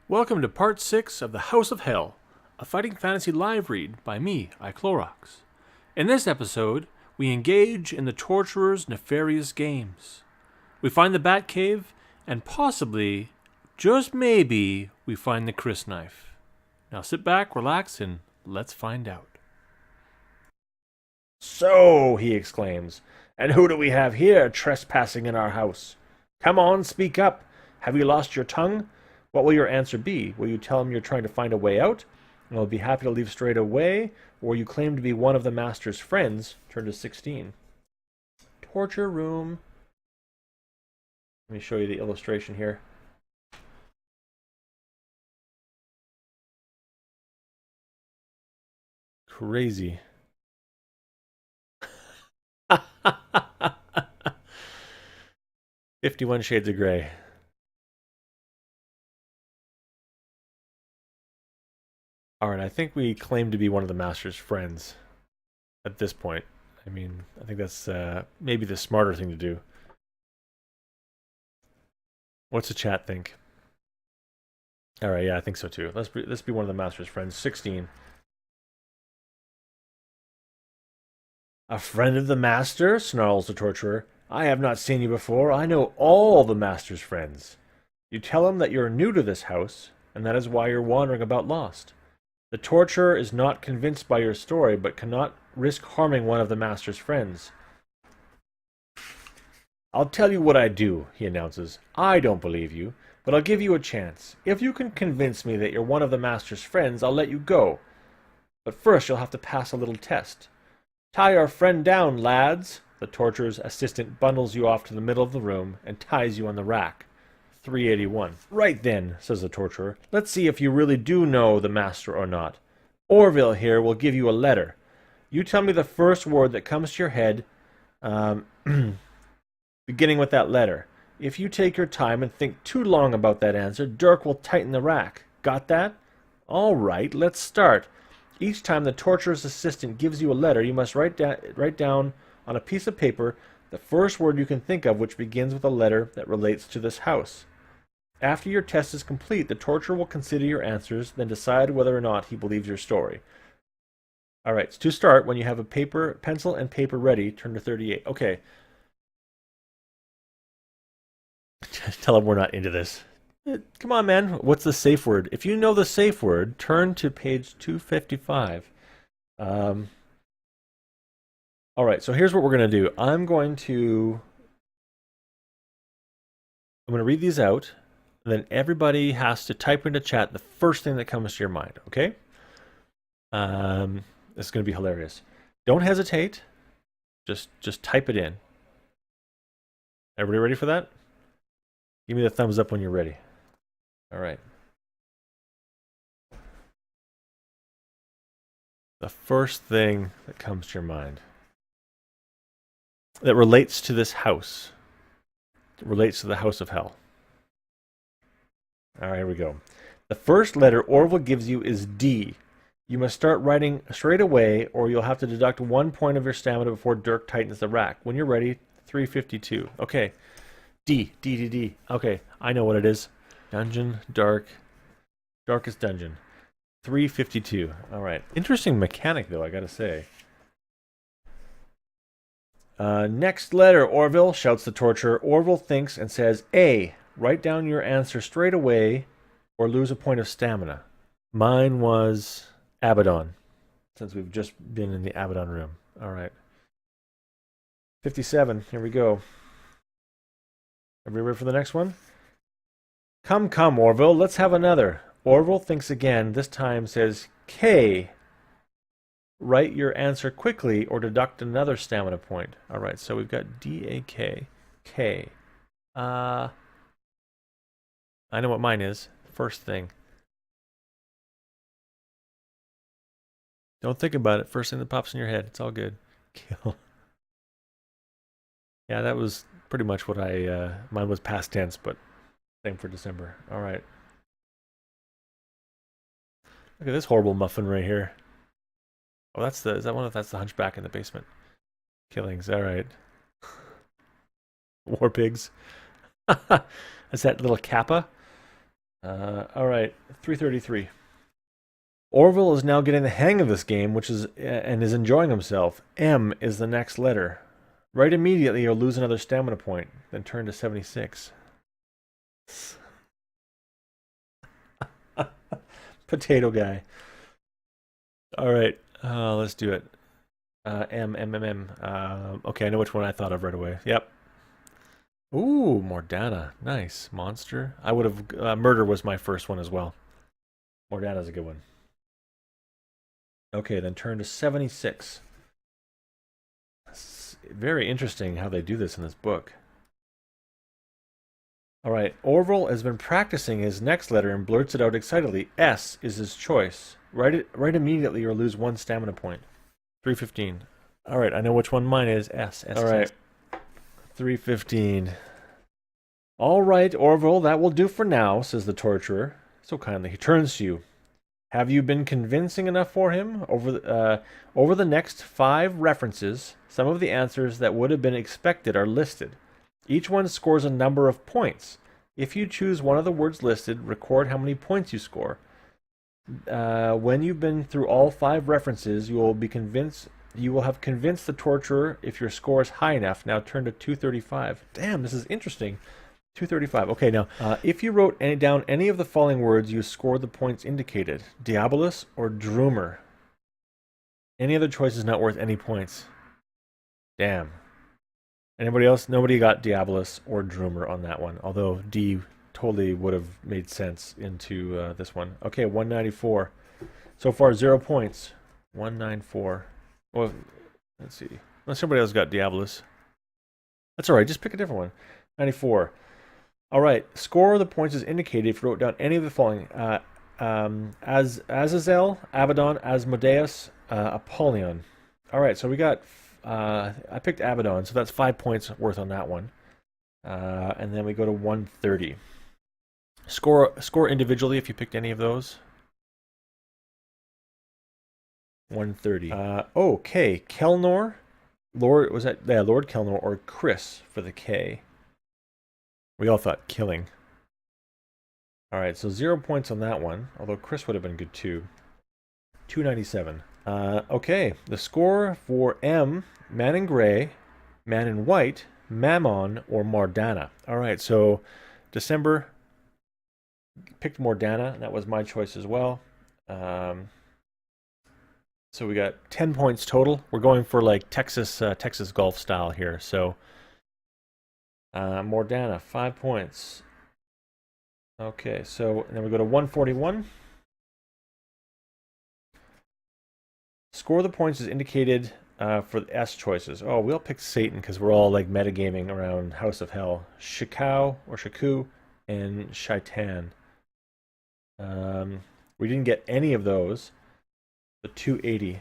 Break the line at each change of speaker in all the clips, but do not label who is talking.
Welcome to part 6 of The House of Hell, a fighting fantasy live read by me, iClorox. In this episode, we engage in the Torturer's nefarious games. We find the Batcave, and possibly, just maybe, we find the Chris knife. Now sit back, relax, and let's find out.
"So," he exclaims, "and who do we have here trespassing in our house? Come on, speak up. Have you lost your tongue? What will your answer be? Will you tell him you're trying to find a way out, and will be happy to leave straight away, or you claim to be one of the master's friends?" Turn to 16. Torture room. Let me show you the illustration here. Crazy. 51 Shades of Grey. Alright, I think we claim to be one of the master's friends at this point. I mean, I think that's maybe the smarter thing to do. What's the chat think? Alright, yeah, I think so too. Let's be one of the master's friends. 16. "A friend of the master?" snarls the torturer. "I have not seen you before. I know all the master's friends." You tell him that you're new to this house, and that is why you're wandering about lost. The torturer is not convinced by your story, but cannot risk harming one of the master's friends. "I'll tell you what I do," he announces. "I don't believe you, but I'll give you a chance. If you can convince me that you're one of the master's friends, I'll let you go. But first you'll have to pass a little test. Tie our friend down, lads." The torturer's assistant bundles you off to the middle of the room and ties you on the rack. 381. "Right then," says the torturer. "Let's see if you really do know the master or not. Orville here will give you a letter. You tell me the first word that comes to your head, beginning with that letter. If you take your time and think too long about that answer, Dirk will tighten the rack. Got that? All right, let's start. Each time the torturer's assistant gives you a letter, you must write down on a piece of paper the first word you can think of which begins with a letter that relates to this house. After your test is complete, the torturer will consider your answers, then decide whether or not he believes your story. All right, so to start, when you have a pencil and paper ready, turn to 38. Okay. Tell him we're not into this. Come on, man. What's the safe word? If you know the safe word, turn to page 255. All right, so here's what we're going to do. I'm going to read these out, and then everybody has to type into chat the first thing that comes to your mind, okay? This is going to be hilarious. Don't hesitate. Just type it in. Everybody ready for that? Give me the thumbs up when you're ready. All right. The first thing that comes to your mind that relates to this house. It relates to the House of Hell. All right, here we go. The first letter Orville gives you is D. You must start writing straight away, or you'll have to deduct 1 point of your stamina before Dirk tightens the rack. When you're ready, 352. Okay. D. Okay, I know what it is. Dungeon, darkest dungeon. 352. All right. Interesting mechanic, though, I gotta say. Next letter, Orville, shouts the torturer. Orville thinks and says, A. Write down your answer straight away, or lose a point of stamina. Mine was Abaddon, since we've just been in the Abaddon room. All right. 57. Here we go. Everybody ready for the next one? Come, Orville, let's have another. Orville thinks again, this time says K. Write your answer quickly or deduct another stamina point. All right, so we've got D-A-K. K. I know what mine is. First thing. Don't think about it. First thing that pops in your head. It's all good. Kill. Yeah, that was pretty much what mine was past tense, but same for December. All right. Look at this horrible muffin right here. Oh, that's the hunchback in the basement. Killings. All right. War pigs. That's that little kappa. All right, 333. Orville is now getting the hang of this game, and is enjoying himself. M is the next letter. Write immediately or lose another stamina point. Then turn to 76. Potato guy. All right, let's do it. M. Okay, I know which one I thought of right away. Yep. Ooh, Mur-der. Nice. Monster. I would have... Mur-der was my first one as well. Mur-der's a good one. Okay, then turn to 76. It's very interesting how they do this in this book. All right, Orville has been practicing his next letter and blurts it out excitedly. S is his choice. Write immediately or lose 1 stamina point. 315. All right, I know which one mine is. S. All right. 315. All right, Orville, that will do for now, says the torturer. So kindly, he turns to you. Have you been convincing enough for him? Over the next 5 references, some of the answers that would have been expected are listed. Each one scores a number of points. If you choose one of the words listed, record how many points you score. When you've been through all 5 references, you will have convinced the torturer if your score is high enough. Now turn to 235. Damn, this is interesting. 235. Okay, now, if you wrote down any of the following words, you scored the points indicated. Diabolus or Droomer. Any other choice is not worth any points. Damn. Anybody else? Nobody got Diabolus or Droomer on that one, although D totally would have made sense into this one. Okay, 194. So far, 0 points. 194. Well, let's see. Unless somebody else got Diabolus. That's all right. Just pick a different one. 94. All right. Score the points is indicated if you wrote down any of the following. Azazel, Abaddon, Asmodeus, Apollyon. All right. So we got... I picked Abaddon, so that's 5 points worth on that one. And then we go to 130. Score individually if you picked any of those. 130. Okay. Kelnor. Lord Kelnor or Chris for the K. We all thought killing. All right, so 0 points on that one, although Chris would have been good too. 297. Okay, the score for M, Man in Gray, Man in White, Mammon, or Mur-der. All right, so December picked Mur-der. That was my choice as well. So we got 10 points total. We're going for like Texas golf style here. So Mur-der, 5 points. Okay, so then we go to 141. Score the points is indicated for the S choices. Oh, we all picked Satan because we're all like metagaming around House of Hell. Shikau or Shaku and Shaitan. We didn't get any of those. The 280.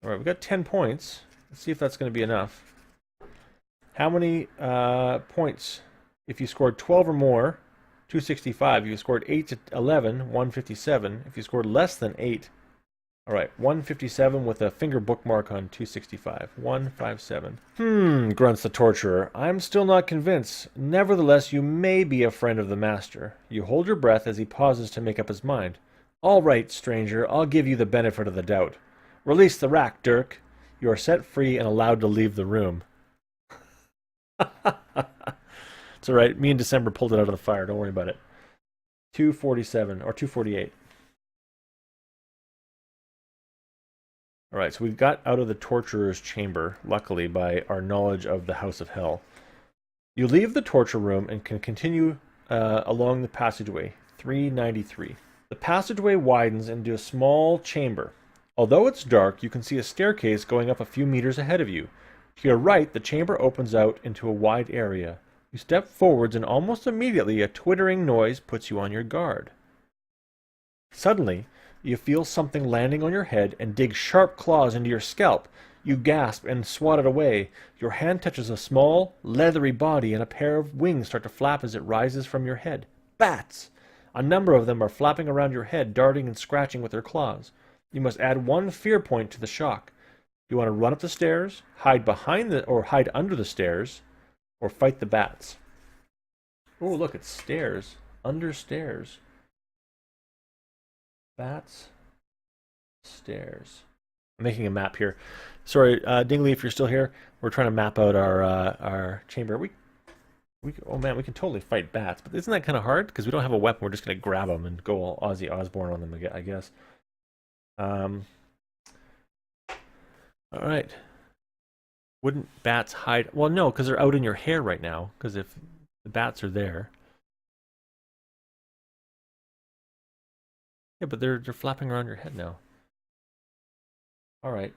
All right, we got 10 points. Let's see if that's going to be enough. How many points? If you scored 12 or more, 265. If you scored 8 to 11, 157. If you scored less than 8, all right, 157 with a finger bookmark on 265. 157. Grunts the torturer. I'm still not convinced. Nevertheless, you may be a friend of the master. You hold your breath as he pauses to make up his mind. All right, stranger, I'll give you the benefit of the doubt. Release the rack, Dirk. You are set free and allowed to leave the room. It's all right. Me and December pulled it out of the fire. Don't worry about it. 247 or 248. All right, so we got out of the torturer's chamber, luckily, by our knowledge of the House of Hell. You leave the torture room and can continue along the passageway. 393. The passageway widens into a small chamber. Although it's dark, you can see a staircase going up a few meters ahead of you. To your right, the chamber opens out into a wide area. You step forwards and almost immediately a twittering noise puts you on your guard. Suddenly, you feel something landing on your head and dig sharp claws into your scalp. You gasp and swat it away. Your hand touches a small, leathery body and a pair of wings start to flap as it rises from your head. Bats! A number of them are flapping around your head, darting and scratching with their claws. You must add 1 fear point to the shock. You want to run up the stairs, hide under the stairs, or fight the bats. Oh, look, it's stairs. Under stairs. Bats. Stairs. I'm making a map here. Sorry, Dingley, if you're still here, we're trying to map out our chamber. Oh man, we can totally fight bats, but isn't that kind of hard? Because we don't have a weapon. We're just gonna grab them and go all Ozzy Osbourne on them, I guess. Um. All right. Wouldn't bats hide? Well, no, because they're out in your hair right now. Because if the bats are there, yeah, but they're flapping around your head now. All right.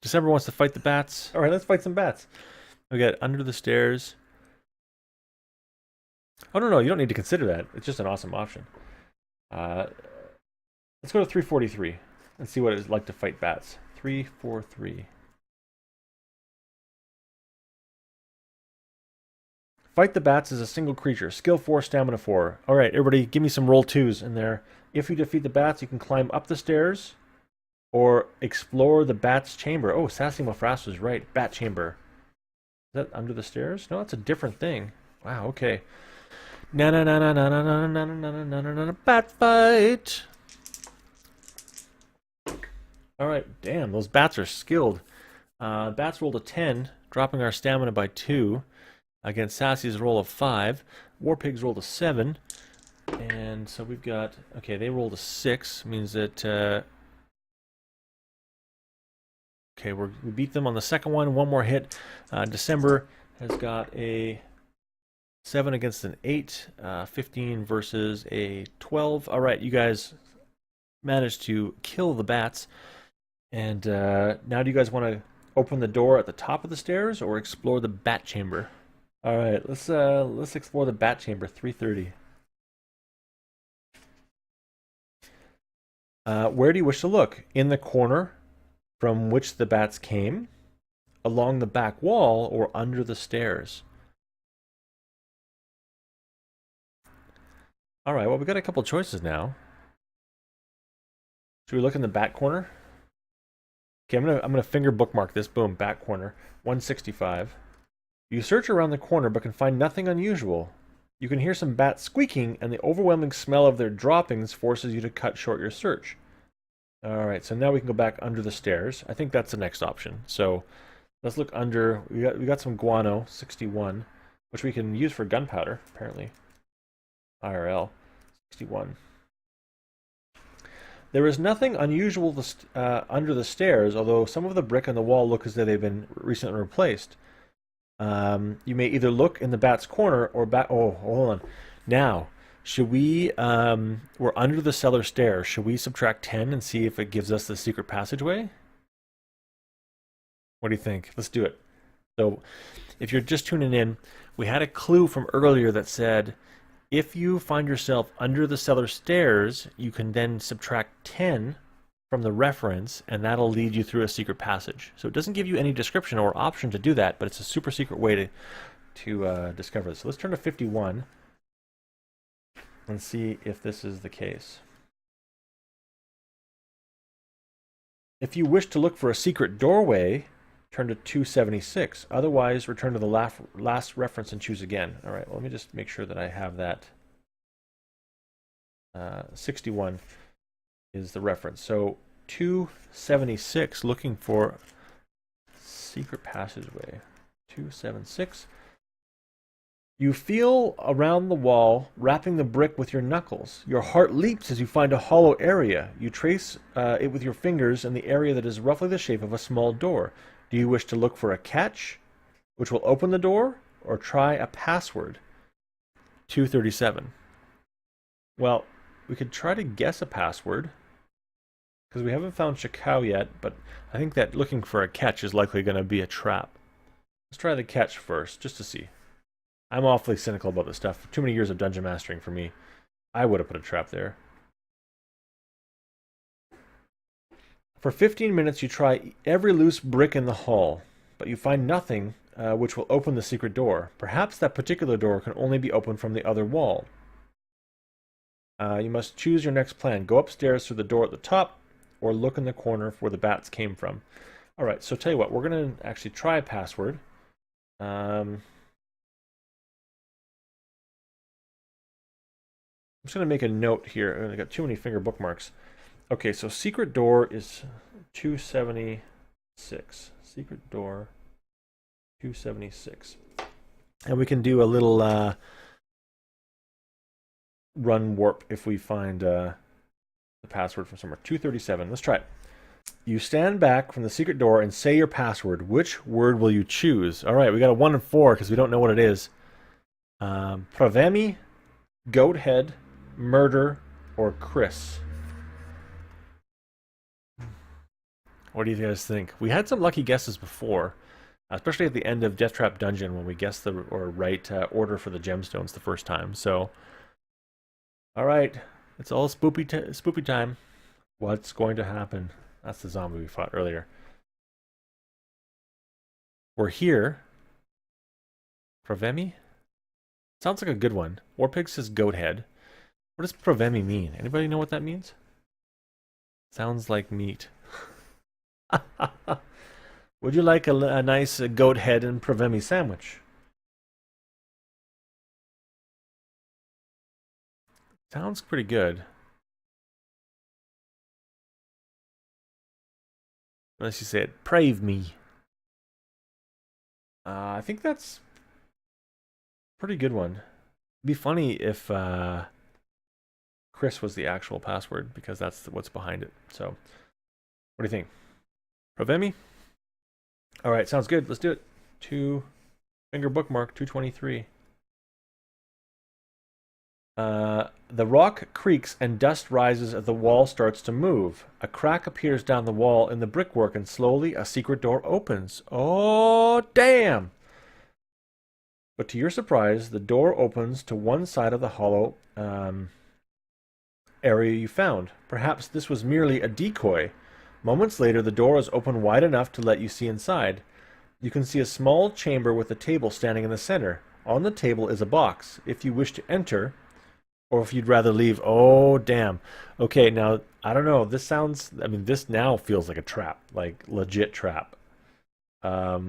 December wants to fight the bats. All right, let's fight some bats. We got under the stairs. Oh no, you don't need to consider that. It's just an awesome option. Let's go to 343 and see what it's like to fight bats. 343. Fight the bats as a single creature. Skill 4, stamina 4. All right, everybody, give me some roll 2s in there. If you defeat the bats, you can climb up the stairs or explore the bat's chamber. Oh, Sassy Mafras was right. Bat chamber. Is that under the stairs? No, that's a different thing. Wow, okay. Na na na na na na na na na na na na na bat fight. All right, damn, those bats are skilled. Bats rolled a 10, dropping our stamina by 2 against Sassy's roll of 5. War Pigs rolled a 7, and so we've got, okay, they rolled a 6, means that, okay, we beat them on the second one more hit. December has got a 7 against an 8, 15 versus a 12. All right, you guys managed to kill the bats. And now do you guys want to open the door at the top of the stairs or explore the bat chamber? All right, let's explore the bat chamber. 330. Where do you wish to look? In the corner from which the bats came, along the back wall, or under the stairs? All right, well, we've got a couple choices now. Should we look in the back corner? Okay, I'm gonna finger bookmark this. Boom, back corner, 165. You search around the corner but can find nothing unusual. You can hear some bats squeaking, and the overwhelming smell of their droppings forces you to cut short your search. All right, so now we can go back under the stairs. I think that's the next option. So let's look under. We got some guano, 61, which we can use for gunpowder apparently. IRL, 61. There is nothing unusual under the stairs, although some of the brick on the wall look as though they've been recently replaced. You may either look in the bat's corner or Oh, hold on. Now, should we? We're under the cellar stairs. Should we subtract 10 and see if it gives us the secret passageway? What do you think? Let's do it. So, if you're just tuning in, we had a clue from earlier that said, if you find yourself under the cellar stairs, you can then subtract 10 from the reference, and that'll lead you through a secret passage. So it doesn't give you any description or option to do that, but it's a super secret way to discover this. So let's turn to 51 and see if this is the case. If you wish to look for a secret doorway, turn to 276. Otherwise, return to the last reference and choose again. All right, well, let me just make sure that I have that. 61 is the reference. So 276, looking for secret passageway. 276. You feel around the wall, wrapping the brick with your knuckles. Your heart leaps as you find a hollow area. You trace it with your fingers in the area that is roughly the shape of a small door. Do you wish to look for a catch, which will open the door, or try a password? 237. Well, we could try to guess a password, because we haven't found Shakao yet, but I think that looking for a catch is likely going to be a trap. Let's try the catch first, just to see. I'm awfully cynical about this stuff. Too many years of dungeon mastering for me. I would have put a trap there. For 15 minutes, you try every loose brick in the hall, but you find nothing which will open the secret door. Perhaps that particular door can only be opened from the other wall. You must choose your next plan. Go upstairs through the door at the top, or look in the corner where the bats came from. All right, so tell you what, we're going to actually try a password. just going to make a note here. I got too many finger bookmarks. Okay, so secret door is 276. Secret door 276. And we can do a little run warp if we find the password from somewhere. 237. Let's try it. You stand back from the secret door and say your password. Which word will you choose? All right, we got a 1 and 4 because we don't know what it is. Pravemi, Goathead, Murder, or Chris. What do you guys think? We had some lucky guesses before, especially at the end of Death Trap Dungeon when we guessed the right order for the gemstones the first time. So, all right, it's all spoopy time. What's going to happen? That's the zombie we fought earlier. We're here. Pravemi? Sounds like a good one. Warpig says Goathead. What does Pravemi mean? Anybody know what that means? Sounds like meat. Would you like a nice goat head and Pravemi sandwich? Sounds pretty good. Unless you say it, Prave me. I think that's a pretty good one. It'd be funny if Chris was the actual password, because that's what's behind it. So, what do you think? Pravemi? All right, sounds good. Let's do it. Finger bookmark 223. The rock creaks and dust rises as the wall starts to move. A crack appears down the wall in the brickwork, and slowly a secret door opens. Oh, damn! But to your surprise, the door opens to one side of the hollow area you found. Perhaps this was merely a decoy. Moments later, the door is open wide enough to let you see inside. You can see a small chamber with a table standing in the center. On the table is a box. If you wish to enter, or if you'd rather leave. Oh, damn. Okay, now, I don't know. This sounds, I mean, this now feels like a trap, like legit trap. What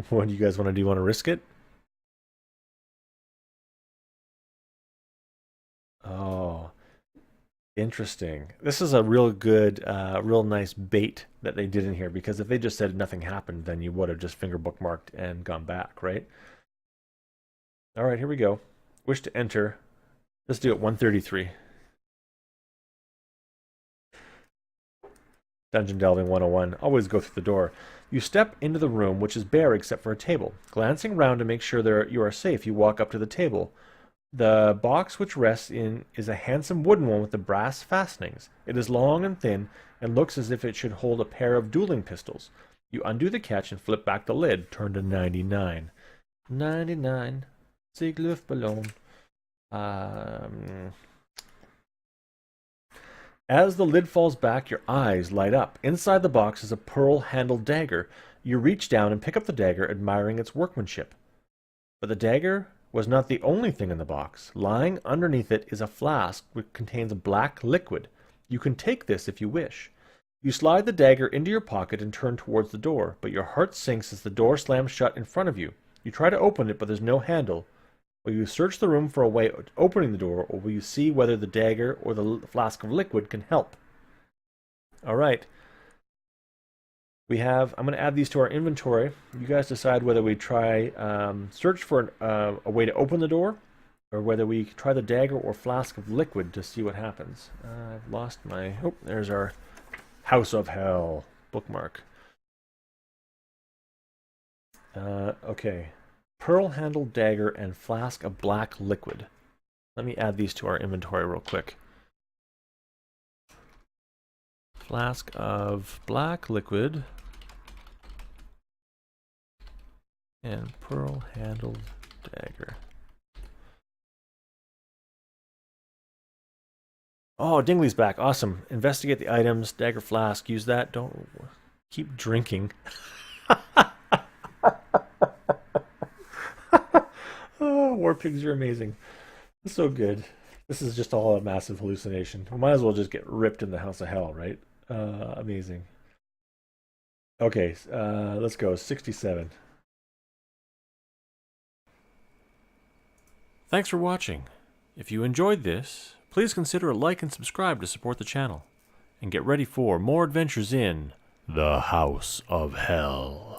do you guys want to do? Want to risk it? Oh, interesting. This is a real good, real nice bait that they did in here, because if they just said nothing happened, then you would have just finger bookmarked and gone back, right? All right, here we go. Wish to enter. Let's do it. 133. Dungeon Delving 101. Always go through the door. You step into the room, which is bare except for a table. Glancing round to make sure you are safe, you walk up to the table. The box which rests in is a handsome wooden one with the brass fastenings. It is long and thin, and looks as if it should hold a pair of dueling pistols. You undo the catch and flip back the lid. Turn to 99. 99. Sig Luftballon. As the lid falls back, your eyes light up. Inside the box is a pearl-handled dagger. You reach down and pick up the dagger, admiring its workmanship. But the dagger was not the only thing in the box. Lying underneath it is a flask which contains a black liquid. You can take this if you wish. You slide the dagger into your pocket and turn towards the door, but your heart sinks as the door slams shut in front of you. You try to open it, but there's no handle. Will you search the room for a way of opening the door, or will you see whether the dagger or the flask of liquid can help? All right. I'm going to add these to our inventory. You guys decide whether we try search for a way to open the door, or whether we try the dagger or flask of liquid to see what happens. I've lost my... Oh, there's our House of Hell bookmark. Okay. Pearl-handled dagger and flask of black liquid. Let me add these to our inventory real quick. Flask of black liquid and pearl-handled dagger. Oh, Dingley's back. Awesome. Investigate the items. Dagger flask. Use that. Don't keep drinking. Oh, war pigs are amazing. So good. This is just all a massive hallucination. We might as well just get ripped in the House of Hell, right? Amazing. Okay, let's go. 67.
Thanks for watching. If you enjoyed this, please consider a like and subscribe to support the channel. And get ready for more adventures in the House of Hell.